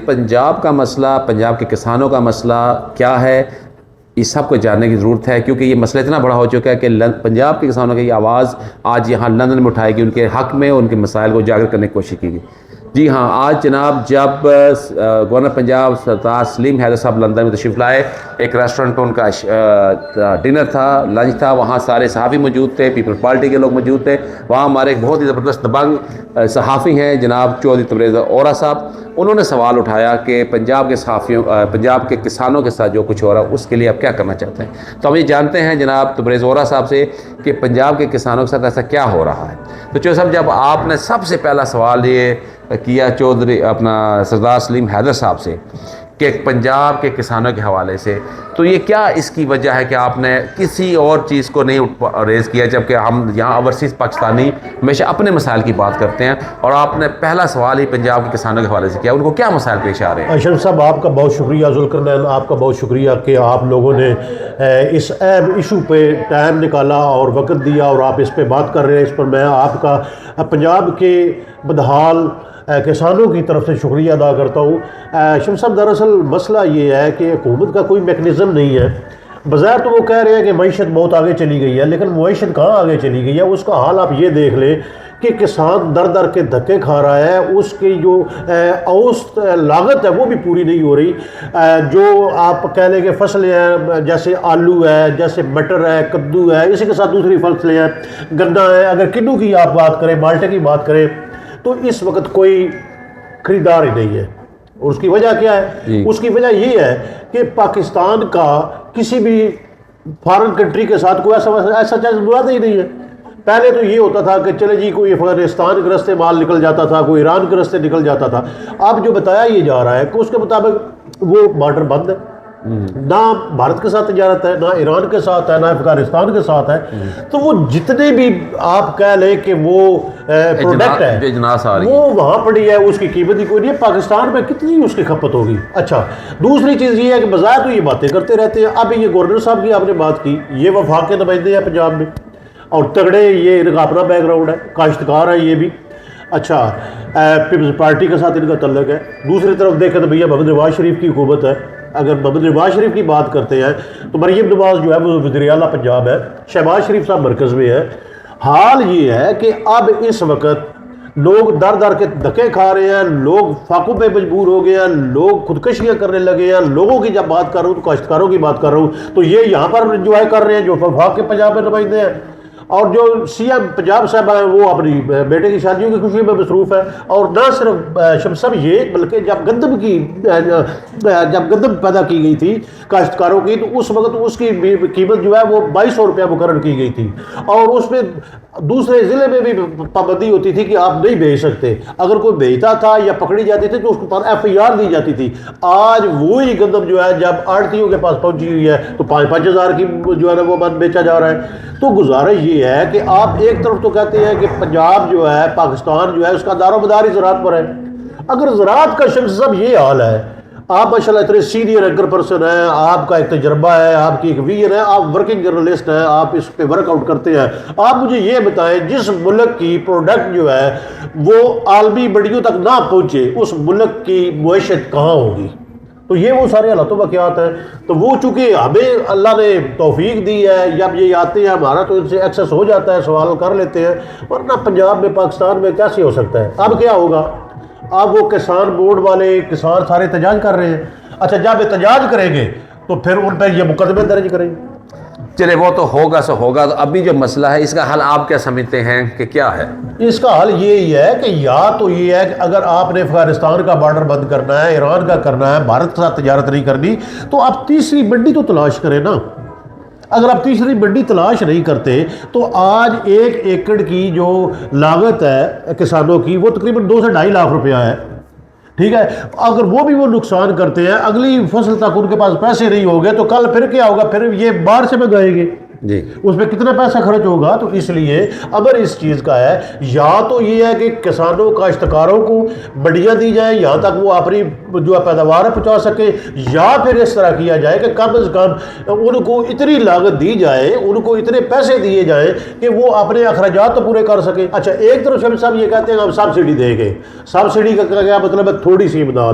پنجاب کا مسئلہ، پنجاب کے کسانوں کا مسئلہ کیا ہے، اس سب کو جاننے کی ضرورت ہے، کیونکہ یہ مسئلہ اتنا بڑا ہو چکا ہے کہ پنجاب کے کسانوں کی آواز آج یہاں لندن میں اٹھائی گئی، ان کے حق میں ان کے مسائل کو اجاگر کرنے کی کوشش کی گئی۔ جی ہاں، آج جناب جب گورنر پنجاب سردار سلیم حیدر صاحب لندن میں تشریف لائے، ایک ریسٹورنٹ پہ ان کا ڈنر تھا، لنچ تھا، وہاں سارے صحافی موجود تھے، پیپل پارٹی کے لوگ موجود تھے، وہاں ہمارے ایک بہت ہی زبردست دبنگ صحافی ہیں جناب چودھری تبریز اورا صاحب، انہوں نے سوال اٹھایا کہ پنجاب کے صحافیوں، پنجاب کے کسانوں کے ساتھ جو کچھ ہو رہا ہے اس کے لیے آپ کیا کرنا چاہتے ہیں۔ تو ہم یہ جانتے ہیں جناب تبریز اورا صاحب سے کہ پنجاب کے کسانوں کے ساتھ ایسا کیا ہو رہا ہے۔ تو چودھری صاحب، جب آپ نے سب سے پہلا سوال یہ کیا چودھری سردار سلیم حیدر صاحب سے کہ پنجاب کے کسانوں کے حوالے سے، تو یہ کیا اس کی وجہ ہے کہ آپ نے کسی اور چیز کو نہیں ریز کیا، جبکہ ہم یہاں اوورسیز پاکستانی ہمیشہ اپنے مسائل کی بات کرتے ہیں، اور آپ نے پہلا سوال ہی پنجاب کے کسانوں کے حوالے سے کیا، ان کو کیا مسائل پیش آ رہے ہیں؟ اشرف صاحب، آپ کا بہت شکریہ، ذوالقرنین آپ کا بہت شکریہ کہ آپ لوگوں نے اس اہم ایشو پہ ٹائم نکالا اور وقت دیا اور آپ اس پہ بات کر رہے ہیں۔ اس پر میں آپ کا پنجاب کے بدحال کسانوں کی طرف سے شکریہ ادا کرتا ہوں۔ شمس صاحب، دراصل مسئلہ یہ ہے کہ حکومت کا کوئی میکنزم نہیں ہے۔ بظاہر تو وہ کہہ رہے ہیں کہ معیشت بہت آگے چلی گئی ہے، لیکن معیشت کہاں آگے چلی گئی ہے؟ اس کا حال آپ یہ دیکھ لیں کہ کسان در در کے دھکے کھا رہا ہے، اس کی جو اوسط لاگت ہے وہ بھی پوری نہیں ہو رہی۔ جو آپ کہہ لیں کہ فصلیں ہیں، جیسے آلو ہے، جیسے مٹر ہے، کدو ہے، اسی کے ساتھ دوسری فصلیں ہیں، گنا ہے، اگر کدو کی آپ بات کریں، مالٹے کی بات کریں، تو اس وقت کوئی خریدار ہی نہیں ہے۔ اور اس کی وجہ کیا ہے؟ اس کی وجہ یہ ہے کہ پاکستان کا کسی بھی فارن کنٹری کے ساتھ کوئی ایسا معاہدہ ہی نہیں ہے۔ پہلے تو یہ ہوتا تھا کہ چلے جی کوئی افغانستان کے راستے مال نکل جاتا تھا، کوئی ایران کے راستے نکل جاتا تھا۔ اب جو بتایا یہ جا رہا ہے کہ اس کے مطابق وہ بارڈر بند ہے، نہ بھارت کے ساتھ تجارت ہے، نہ ایران کے ساتھ ہے، نہ افغانستان کے ساتھ ہے۔ تو وہ جتنے بھی آپ کہہ لیں کہ وہ پروڈکٹ ہے وہ وہاں پڑی ہے، اس کی قیمت ہی کوئی نہیں ہے۔ پاکستان میں کتنی اس کی کھپت ہوگی؟ اچھا، دوسری چیز یہ ہے کہ بظاہر تو یہ باتیں کرتے رہتے ہیں۔ اب یہ گورنر صاحب کی آپ نے بات کی، یہ وفاق کے نمائندے ہیں پنجاب میں اور تگڑے، یہ ان کا اپنا بیک گراؤنڈ ہے، کاشتکار ہے یہ بھی۔ اچھا، پیپلز پارٹی کے ساتھ ان کا تعلق ہے۔ دوسری طرف دیکھیں تو بھیا محمد نواز شریف کی حکومت ہے۔ اگر محمد نواز شریف کی بات کرتے ہیں تو مریم نواز جو ہے وہ وزیر اعلیٰ پنجاب ہے، شہباز شریف صاحب مرکز میں ہے۔ حال یہ ہے کہ اب اس وقت لوگ در در کے دھکے کھا رہے ہیں، لوگ فاقوں پہ مجبور ہو گئے ہیں، لوگ خودکشیاں کرنے لگے ہیں۔ لوگوں کی جب بات کر رہا ہوں تو کاشتکاروں کی بات کر رہا ہوں، تو یہ یہاں پر انجوائے کر رہے ہیں جو وفاق کے پنجاب میں نمائندے ہیں، اور جو سی ایم پنجاب صاحب ہیں وہ اپنی بیٹے کی شادیوں کی خوشی میں مصروف ہے۔ اور نہ صرف شمس صاحب یہ، بلکہ جب گندم پیدا کی گئی تھی کاشتکاروں کی، تو اس وقت اس کی قیمت جو ہے وہ 2200 روپیہ مقرر کی گئی تھی، اور اس میں دوسرے ضلع میں بھی پابندی ہوتی تھی کہ آپ نہیں بھیج سکتے۔ اگر کوئی بھیجتا تھا یا پکڑی جاتی تھی تو اس کو FIR دی جاتی تھی۔ آج وہی گندم جو ہے جب آڑھتیوں کے پاس پہنچی ہوئی ہے تو 5-5 ہزار کی جو ہے نا وہ بیچا جا رہا ہے۔ تو گزارش یہ ہے کہ آپ ایک طرف تو کہتے ہیں کہ پنجاب جو ہے، پاکستان جو ہے، اس کا دار و مدار ہی زراعت پر ہے۔ اگر زراعت کا شمس صاحب یہ حال ہے، آپ ماشاءاللہ اتنے سینئر اینکر پرسن ہیں، آپ کا ایک تجربہ ہے، آپ کی ایک ویژن ہے، آپ ورکنگ جرنلسٹ ہیں، آپ اس پہ ورک آؤٹ کرتے ہیں، آپ مجھے یہ بتائیں جس ملک کی پروڈکٹ جو ہے وہ عالمی منڈیوں تک نہ پہنچے، اس ملک کی معیشت کہاں ہوگی؟ تو یہ وہ سارے حالات و واقعات ہیں۔ تو وہ چونکہ ہمیں اللہ نے توفیق دی ہے، جب یہ آتے ہیں ہمارا تو ان سے ایکسیس ہو جاتا ہے، سوال کر لیتے ہیں، ورنہ پنجاب میں پاکستان میں کیسے ہو سکتا ہے؟ اب کیا ہوگا؟ اب وہ کسان بورڈ والے کسان سارے احتجاج کر رہے ہیں۔ اچھا، جب احتجاج کریں گے تو پھر ان پہ یہ مقدمے درج کریں گے۔ چلے وہ تو ہوگا سو ہوگا۔ تو ابھی جو مسئلہ ہے اس کا حل آپ کیا سمجھتے ہیں کہ کیا ہے؟ اس کا حل یہی ہے کہ یا تو یہ ہے کہ اگر آپ نے افغانستان کا بارڈر بند کرنا ہے، ایران کا کرنا ہے، بھارت کے ساتھ تجارت نہیں کرنی، تو آپ تیسری منڈی تو تلاش کریں نا۔ اگر آپ تیسری منڈی تلاش نہیں کرتے تو آج 1 ایکڑ کی جو لاگت ہے کسانوں کی وہ تقریباً 2 سے 2.5 لاکھ روپیہ ہے، ٹھیک ہے؟ اگر وہ بھی وہ نقصان کرتے ہیں، اگلی فصل تک ان کے پاس پیسے نہیں ہوں گے تو کل پھر کیا ہوگا؟ پھر یہ باہر سے منگائیں گے، جی، اس میں کتنا پیسہ خرچ ہوگا؟ تو اس لیے امر اس چیز کا ہے، یا تو یہ ہے کہ کسانوں کاشتکاروں کو منڈیاں دی جائیں یہاں تک وہ اپنی جو پیداوار پہنچا سکے، یا پھر اس طرح کیا جائے کہ کم از کم ان کو اتنی لاگت دی جائے، ان کو اتنے پیسے دیے جائیں کہ وہ اپنے اخراجات تو پورے کر سکیں۔ اچھا، ایک طرف شمس صاحب یہ کہتے ہیں ہم سبسڈی دیں گے۔ سبسڈی کا کیا مطلب ہے؟ تھوڑی سی امداد،